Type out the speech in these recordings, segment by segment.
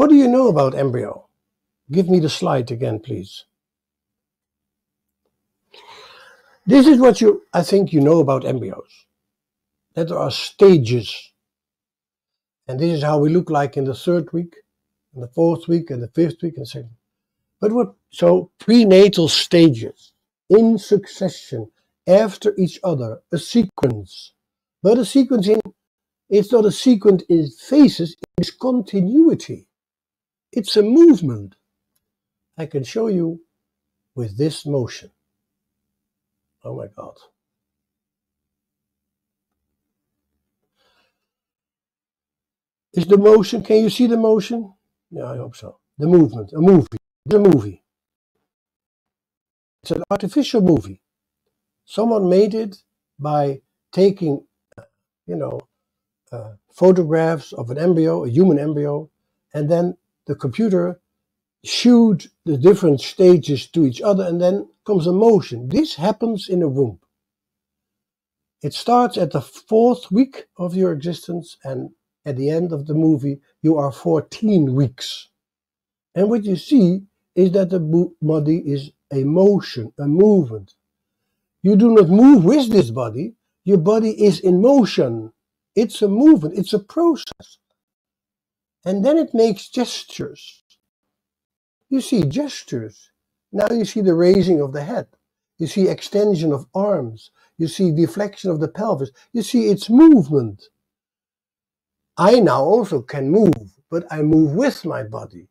What do you know about embryo? Give me the slide again, please. This is what I think you know about embryos. That there are stages. And this is how we look like in the 3rd week, in the 4th week, and the 5th week, and 2nd. But so prenatal stages in succession after each other, a sequence. But a sequence it's not a sequence in phases, it's continuity. It's a movement. I can show you with this motion. Oh my God. Is the motion, can you see the motion? Yeah, I hope so. The movement, a movie. The movie. It's an artificial movie. Someone made it by taking, photographs of an embryo, a human embryo, and then the computer showed the different stages to each other, and then comes a motion. This happens in a womb. It starts at the 4th week of your existence, and at the end of the movie, you are 14 weeks. And what you see is that the body is a motion, a movement. You do not move with this body. Your body is in motion. It's a movement. It's a process. And then it makes gestures. You see gestures. Now you see the raising of the head. You see extension of arms. You see deflection of the pelvis. You see its movement. I now also can move, but I move with my body.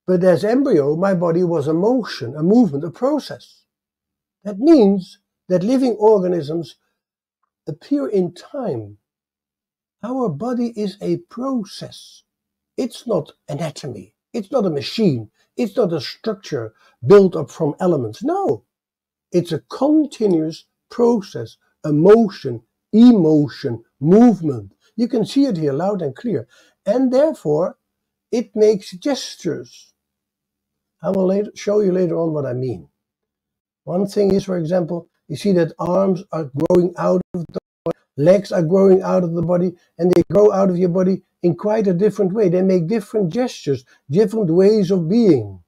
But as embryo, my body was a motion, a movement, a process. That means that living organisms appear in time. Our body is a process. It's not anatomy. It's not a machine. It's not a structure built up from elements. No, it's a continuous process, a motion, emotion, movement. You can see it here loud and clear. And therefore, it makes gestures. I will show you later on what I mean. One thing is, for example, you see that arms are growing out of the body, legs are growing out of the body, and they grow out of your body in quite a different way. They make different gestures, different ways of being.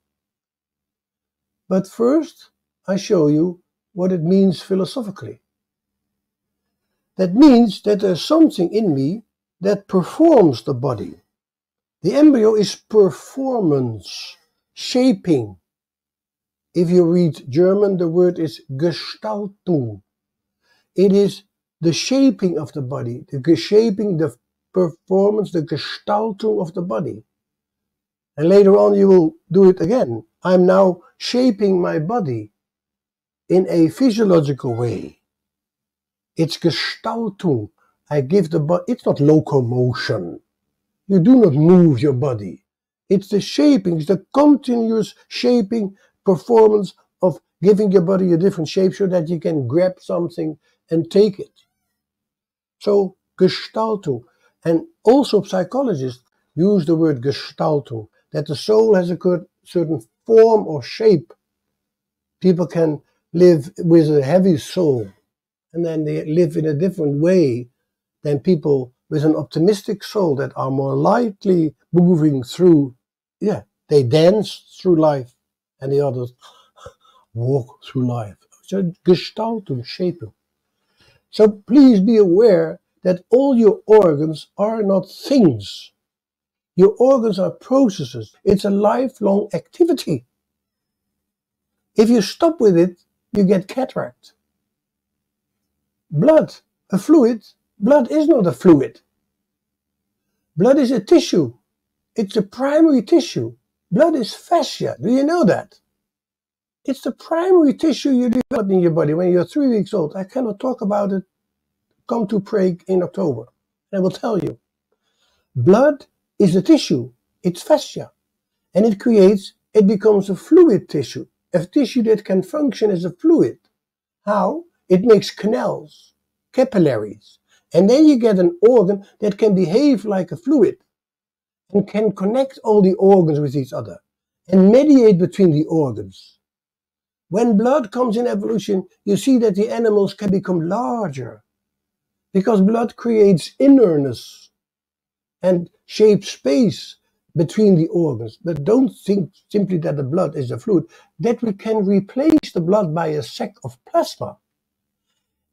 But first, I show you what it means philosophically. That means that there's something in me that performs the body. The embryo is performance, shaping. If you read German, the word is Gestaltung. It is the shaping of the body, the shaping, the performance, the Gestaltung of the body. And later on you will do it again. I'm now shaping my body in a physiological way. It's Gestaltung. I give the body, it's not locomotion. You do not move your body. It's the shaping, it's the continuous shaping performance of giving your body a different shape so that you can grab something and take it. So Gestaltung. And also psychologists use the word Gestaltung, that the soul has a certain form or shape. People can live with a heavy soul, and then they live in a different way than people with an optimistic soul that are more lightly moving through. Yeah, they dance through life, and the others walk through life. So Gestaltung, shaping. So please be aware that all your organs are not things. Your organs are processes. It's a lifelong activity. If you stop with it, you get cataract. Blood, a fluid. Blood is not a fluid. Blood is a tissue. It's a primary tissue. Blood is fascia. Do you know that? It's the primary tissue you develop in your body when you're 3 weeks old. I cannot talk about it. Come to Prague in October. I will tell you. Blood is a tissue. It's fascia. And it becomes a fluid tissue. A tissue that can function as a fluid. How? It makes canals, capillaries. And then you get an organ that can behave like a fluid and can connect all the organs with each other and mediate between the organs. When blood comes in evolution, you see that the animals can become larger because blood creates innerness and shapes space, between the organs. But don't think simply that the blood is a fluid, that we can replace the blood by a sac of plasma.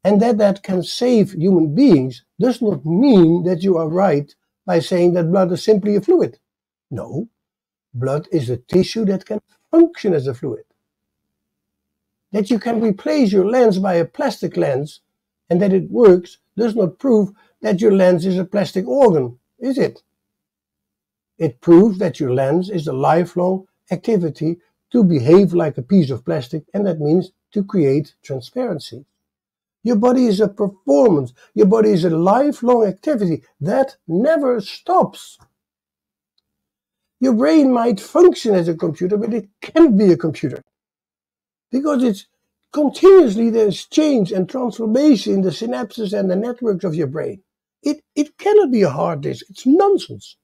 And that can save human beings does not mean that you are right by saying that blood is simply a fluid. No, blood is a tissue that can function as a fluid. That you can replace your lens by a plastic lens and that it works does not prove that your lens is a plastic organ, is it? It proves that your lens is a lifelong activity to behave like a piece of plastic, and that means to create transparency. Your body is a performance. Your body is a lifelong activity that never stops. Your brain might function as a computer, but it can't be a computer. Because it's continuously there's change and transformation in the synapses and the networks of your brain. It cannot be a hard disk. It's nonsense.